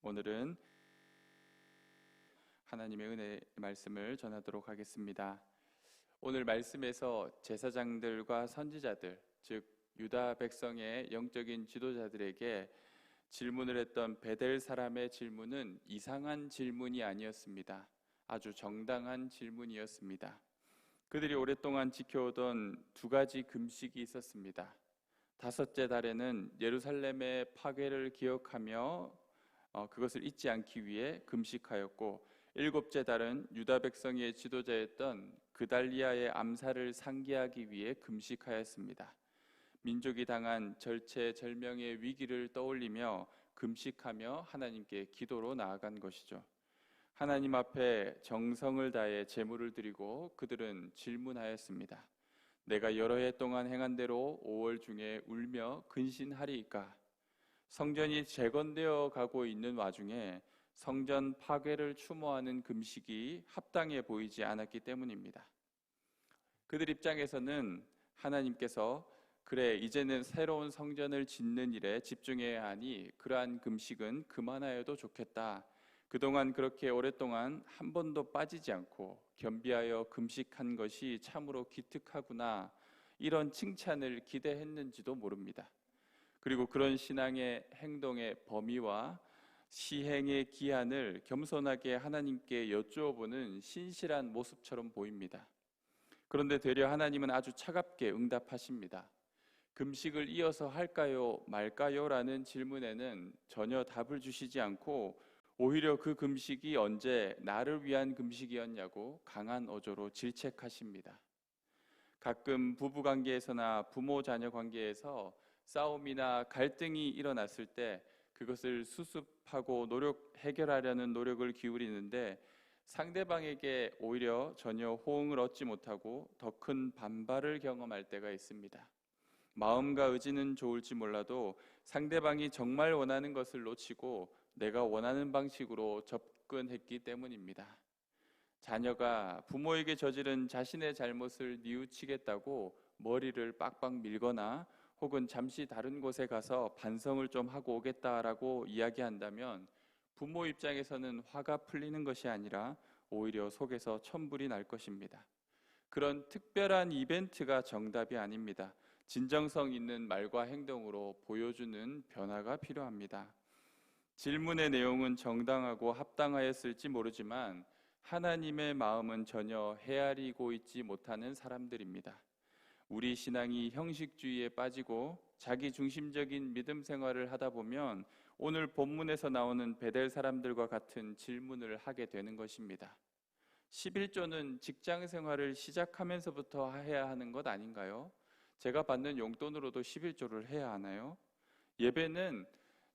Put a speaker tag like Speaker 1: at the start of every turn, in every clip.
Speaker 1: 오늘은 하나님의 은혜 말씀을 전하도록 하겠습니다. 오늘 말씀에서 제사장들과 선지자들, 즉 유다 백성의 영적인 지도자들에게 질문을 했던 베델 사람의 질문은 이상한 질문이 아니었습니다. 아주 정당한 질문이었습니다. 그들이 오랫동안 지켜오던 두 가지 금식이 있었습니다. 다섯째 달에는 예루살렘의 파괴를 기억하며 그것을 잊지 않기 위해 금식하였고, 일곱째 달은 유다 백성의 지도자였던 그달리아의 암살을 상기하기 위해 금식하였습니다. 민족이 당한 절체절명의 위기를 떠올리며 금식하며 하나님께 기도로 나아간 것이죠. 하나님 앞에 정성을 다해 제물을 드리고 그들은 질문하였습니다. 내가 여러 해 동안 행한 대로 5월 중에 울며 근신하리이까? 성전이 재건되어 가고 있는 와중에 성전 파괴를 추모하는 금식이 합당해 보이지 않았기 때문입니다. 그들 입장에서는 하나님께서 그래, 이제는 새로운 성전을 짓는 일에 집중해야 하니 그러한 금식은 그만하여도 좋겠다. 그동안 그렇게 오랫동안 한 번도 빠지지 않고 겸비하여 금식한 것이 참으로 기특하구나, 이런 칭찬을 기대했는지도 모릅니다. 그리고 그런 신앙의 행동의 범위와 시행의 기한을 겸손하게 하나님께 여쭈어보는 신실한 모습처럼 보입니다. 그런데 되려 하나님은 아주 차갑게 응답하십니다. 금식을 이어서 할까요 말까요? 라는 질문에는 전혀 답을 주시지 않고 오히려 그 금식이 언제 나를 위한 금식이었냐고 강한 어조로 질책하십니다. 가끔 부부관계에서나 부모 자녀 관계에서 싸움이나 갈등이 일어났을 때 그것을 수습하고 해결하려는 노력을 기울이는데 상대방에게 오히려 전혀 호응을 얻지 못하고 더 큰 반발을 경험할 때가 있습니다. 마음과 의지는 좋을지 몰라도 상대방이 정말 원하는 것을 놓치고 내가 원하는 방식으로 접근했기 때문입니다. 자녀가 부모에게 저지른 자신의 잘못을 뉘우치겠다고 머리를 빡빡 밀거나 혹은 잠시 다른 곳에 가서 반성을 좀 하고 오겠다라고 이야기한다면 부모 입장에서는 화가 풀리는 것이 아니라 오히려 속에서 천불이 날 것입니다. 그런 특별한 이벤트가 정답이 아닙니다. 진정성 있는 말과 행동으로 보여주는 변화가 필요합니다. 질문의 내용은 정당하고 합당하였을지 모르지만 하나님의 마음은 전혀 헤아리고 있지 못하는 사람들입니다. 우리 신앙이 형식주의에 빠지고 자기 중심적인 믿음 생활을 하다 보면 오늘 본문에서 나오는 베델 사람들과 같은 질문을 하게 되는 것입니다. 11조는 직장 생활을 시작하면서부터 해야 하는 것 아닌가요? 제가 받는 용돈으로도 11조를 해야 하나요? 예배는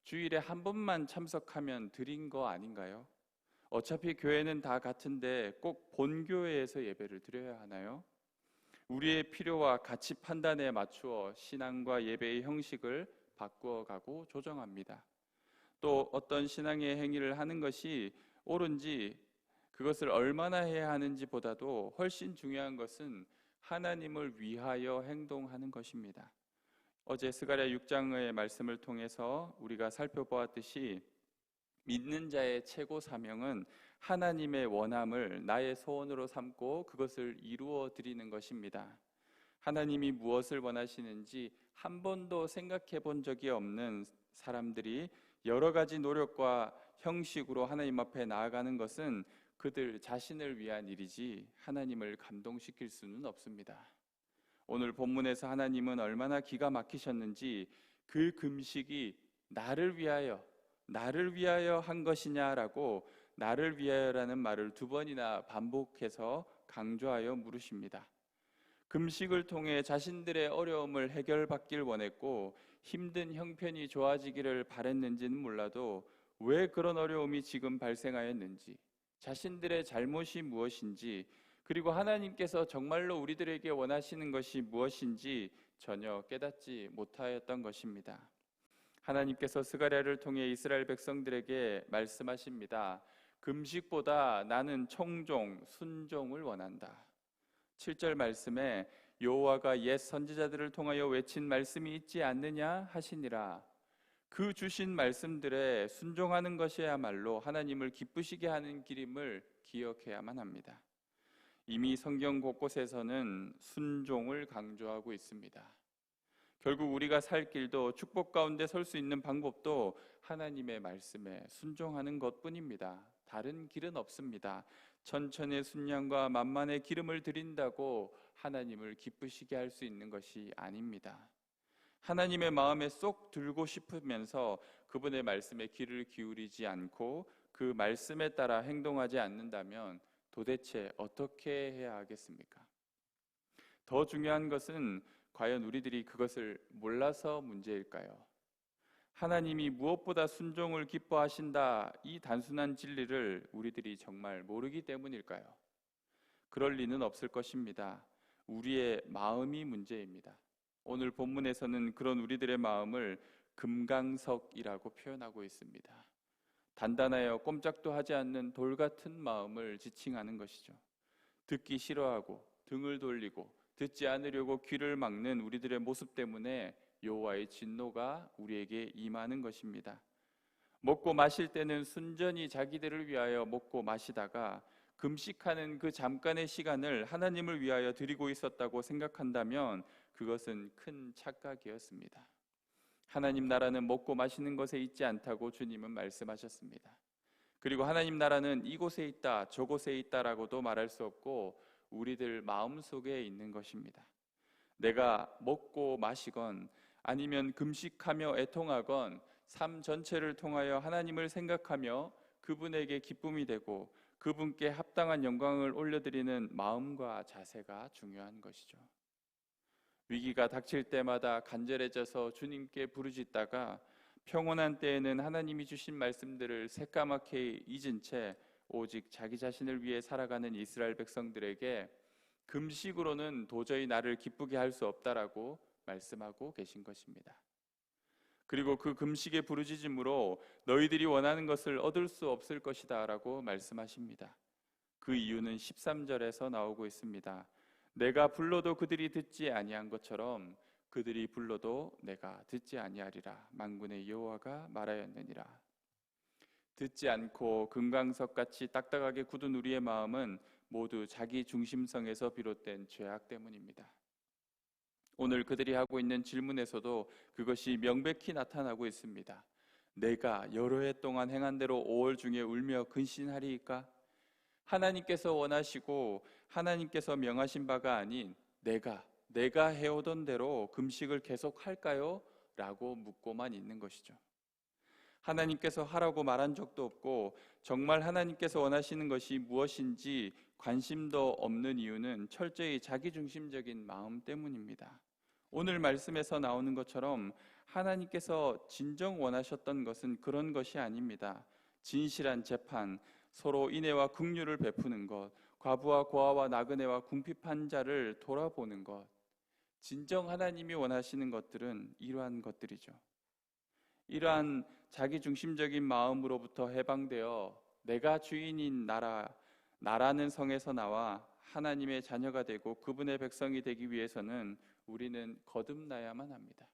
Speaker 1: 주일에 한 번만 참석하면 드린 거 아닌가요? 어차피 교회는 다 같은데 꼭 본교회에서 예배를 드려야 하나요? 우리의 필요와 가치 판단에 맞추어 신앙과 예배의 형식을 바꾸어가고 조정합니다. 또 어떤 신앙의 행위를 하는 것이 옳은지, 그것을 얼마나 해야 하는지 보다도 훨씬 중요한 것은 하나님을 위하여 행동하는 것입니다. 어제 스가랴 6장의 말씀을 통해서 우리가 살펴보았듯이 믿는 자의 최고 사명은 하나님의 원함을 나의 소원으로 삼고 그것을 이루어 드리는 것입니다. 하나님이 무엇을 원하시는지 한 번도 생각해 본 적이 없는 사람들이 여러 가지 노력과 형식으로 하나님 앞에 나아가는 것은 그들 자신을 위한 일이지 하나님을 감동시킬 수는 없습니다. 오늘 본문에서 하나님은 얼마나 기가 막히셨는지 그 금식이 나를 위하여 한 것이냐라고 나를 위하여라는 말을 두 번이나 반복해서 강조하여 물으십니다. 금식을 통해 자신들의 어려움을 해결받길 원했고 힘든 형편이 좋아지기를 바랬는지는 몰라도 왜 그런 어려움이 지금 발생하였는지, 자신들의 잘못이 무엇인지, 그리고 하나님께서 정말로 우리들에게 원하시는 것이 무엇인지 전혀 깨닫지 못하였던 것입니다. 하나님께서 스가랴를 통해 이스라엘 백성들에게 말씀하십니다. 금식보다 나는 청종, 순종을 원한다. 7절 말씀에 여호와가 옛 선지자들을 통하여 외친 말씀이 있지 않느냐 하시니라. 그 주신 말씀들에 순종하는 것이야말로 하나님을 기쁘시게 하는 길임을 기억해야만 합니다. 이미 성경 곳곳에서는 순종을 강조하고 있습니다. 결국 우리가 살 길도 축복 가운데 설 수 있는 방법도 하나님의 말씀에 순종하는 것뿐입니다. 다른 길은 없습니다. 천천의 순양과 만만의 기름을 드린다고 하나님을 기쁘시게 할 수 있는 것이 아닙니다. 하나님의 마음에 쏙 들고 싶으면서 그분의 말씀에 귀를 기울이지 않고 그 말씀에 따라 행동하지 않는다면 도대체 어떻게 해야 하겠습니까? 더 중요한 것은 과연 우리들이 그것을 몰라서 문제일까요? 하나님이 무엇보다 순종을 기뻐하신다, 이 단순한 진리를 우리들이 정말 모르기 때문일까요? 그럴 리는 없을 것입니다. 우리의 마음이 문제입니다. 오늘 본문에서는 그런 우리들의 마음을 금강석이라고 표현하고 있습니다. 단단하여 꼼짝도 하지 않는 돌 같은 마음을 지칭하는 것이죠. 듣기 싫어하고 등을 돌리고 듣지 않으려고 귀를 막는 우리들의 모습 때문에 여호와의 진노가 우리에게 임하는 것입니다. 먹고 마실 때는 순전히 자기들을 위하여 먹고 마시다가 금식하는 그 잠깐의 시간을 하나님을 위하여 드리고 있었다고 생각한다면 그것은 큰 착각이었습니다. 하나님 나라는 먹고 마시는 것에 있지 않다고 주님은 말씀하셨습니다. 그리고 하나님 나라는 이곳에 있다, 저곳에 있다라고도 말할 수 없고 우리들 마음속에 있는 것입니다. 내가 먹고 마시건 아니면 금식하며 애통하건 삶 전체를 통하여 하나님을 생각하며 그분에게 기쁨이 되고 그분께 합당한 영광을 올려드리는 마음과 자세가 중요한 것이죠. 위기가 닥칠 때마다 간절해져서 주님께 부르짖다가 평온한 때에는 하나님이 주신 말씀들을 새까맣게 잊은 채 오직 자기 자신을 위해 살아가는 이스라엘 백성들에게 금식으로는 도저히 나를 기쁘게 할 수 없다라고 말씀하고 계신 것입니다. 그리고 그 금식의 부르짖음으로 너희들이 원하는 것을 얻을 수 없을 것이다 라고 말씀하십니다. 그 이유는 13절에서 나오고 있습니다. 내가 불러도 그들이 듣지 아니한 것처럼 그들이 불러도 내가 듣지 아니하리라. 만군의 여호와가 말하였느니라. 듣지 않고 금강석같이 딱딱하게 굳은 우리의 마음은 모두 자기 중심성에서 비롯된 죄악 때문입니다. 오늘 그들이 하고 있는 질문에서도 그것이 명백히 나타나고 있습니다. 내가 여러 해 동안 행한 대로 5월 중에 울며 근신하리이까? 하나님께서 원하시고 하나님께서 명하신 바가 아닌 내가 해오던 대로 금식을 계속할까요? 라고 묻고만 있는 것이죠. 하나님께서 하라고 말한 적도 없고 정말 하나님께서 원하시는 것이 무엇인지 관심도 없는 이유는 철저히 자기중심적인 마음 때문입니다. 오늘 말씀에서 나오는 것처럼 하나님께서 진정 원하셨던 것은 그런 것이 아닙니다. 진실한 재판, 서로 인애와 긍휼을 베푸는 것, 과부와 고아와 나그네와 궁핍한 자를 돌아보는 것, 진정 하나님이 원하시는 것들은 이러한 것들이죠. 이러한 자기중심적인 마음으로부터 해방되어 내가 주인인 나라는 성에서 나와 하나님의 자녀가 되고 그분의 백성이 되기 위해서는 우리는 거듭나야만 합니다.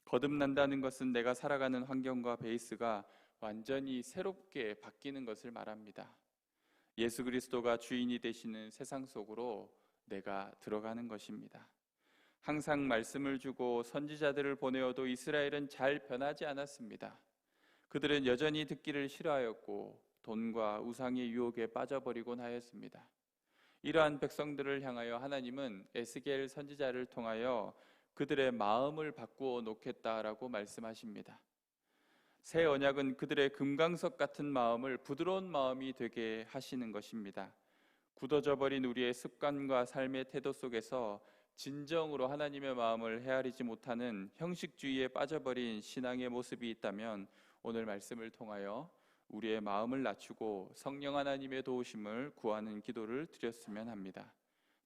Speaker 1: 거듭난다는 것은 내가 살아가는 환경과 베이스가 완전히 새롭게 바뀌는 것을 말합니다. 예수 그리스도가 주인이 되시는 세상 속으로 내가 들어가는 것입니다. 항상 말씀을 주고 선지자들을 보내어도 이스라엘은 잘 변하지 않았습니다. 그들은 여전히 듣기를 싫어하였고 돈과 우상의 유혹에 빠져버리곤 하였습니다. 이러한 백성들을 향하여 하나님은 에스겔 선지자를 통하여 그들의 마음을 바꾸어 놓겠다라고 말씀하십니다. 새 언약은 그들의 금강석 같은 마음을 부드러운 마음이 되게 하시는 것입니다. 굳어져 버린 우리의 습관과 삶의 태도 속에서 진정으로 하나님의 마음을 헤아리지 못하는 형식주의에 빠져버린 신앙의 모습이 있다면 오늘 말씀을 통하여 우리의 마음을 낮추고 성령 하나님의 도우심을 구하는 기도를 드렸으면 합니다.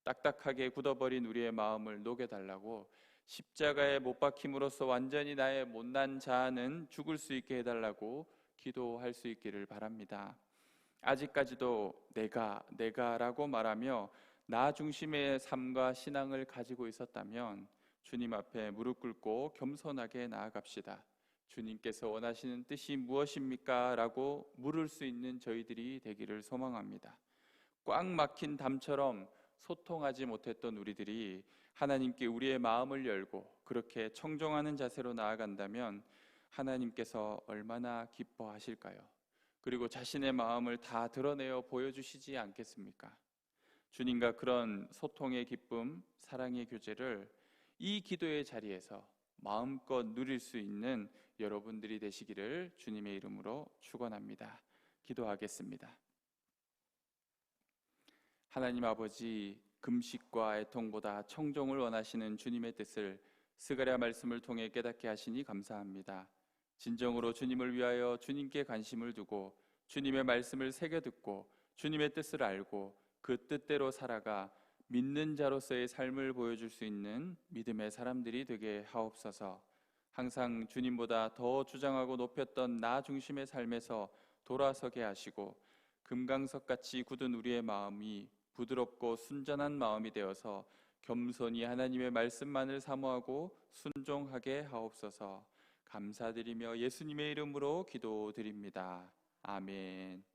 Speaker 1: 딱딱하게 굳어버린 우리의 마음을 녹여달라고 십자가에 못 박힘으로써 완전히 나의 못난 자아는 죽을 수 있게 해달라고 기도할 수 있기를 바랍니다. 아직까지도 내가라고 말하며 나 중심의 삶과 신앙을 가지고 있었다면 주님 앞에 무릎 꿇고 겸손하게 나아갑시다. 주님께서 원하시는 뜻이 무엇입니까? 라고 물을 수 있는 저희들이 되기를 소망합니다. 꽉 막힌 담처럼 소통하지 못했던 우리들이 하나님께 우리의 마음을 열고 그렇게 청종하는 자세로 나아간다면 하나님께서 얼마나 기뻐하실까요? 그리고 자신의 마음을 다 드러내어 보여주시지 않겠습니까? 주님과 그런 소통의 기쁨, 사랑의 교제를 이 기도의 자리에서 마음껏 누릴 수 있는 여러분들이 되시기를 주님의 이름으로 축원합니다. 기도하겠습니다. 하나님 아버지, 금식과 애통보다 청종을 원하시는 주님의 뜻을 스가랴 말씀을 통해 깨닫게 하시니 감사합니다. 진정으로 주님을 위하여 주님께 관심을 두고 주님의 말씀을 새겨 듣고 주님의 뜻을 알고 그 뜻대로 살아가 믿는 자로서의 삶을 보여줄 수 있는 믿음의 사람들이 되게 하옵소서. 항상 주님보다 더 주장하고 높였던 나 중심의 삶에서 돌아서게 하시고 금강석같이 굳은 우리의 마음이 부드럽고 순전한 마음이 되어서 겸손히 하나님의 말씀만을 사모하고 순종하게 하옵소서. 감사드리며 예수님의 이름으로 기도드립니다. 아멘.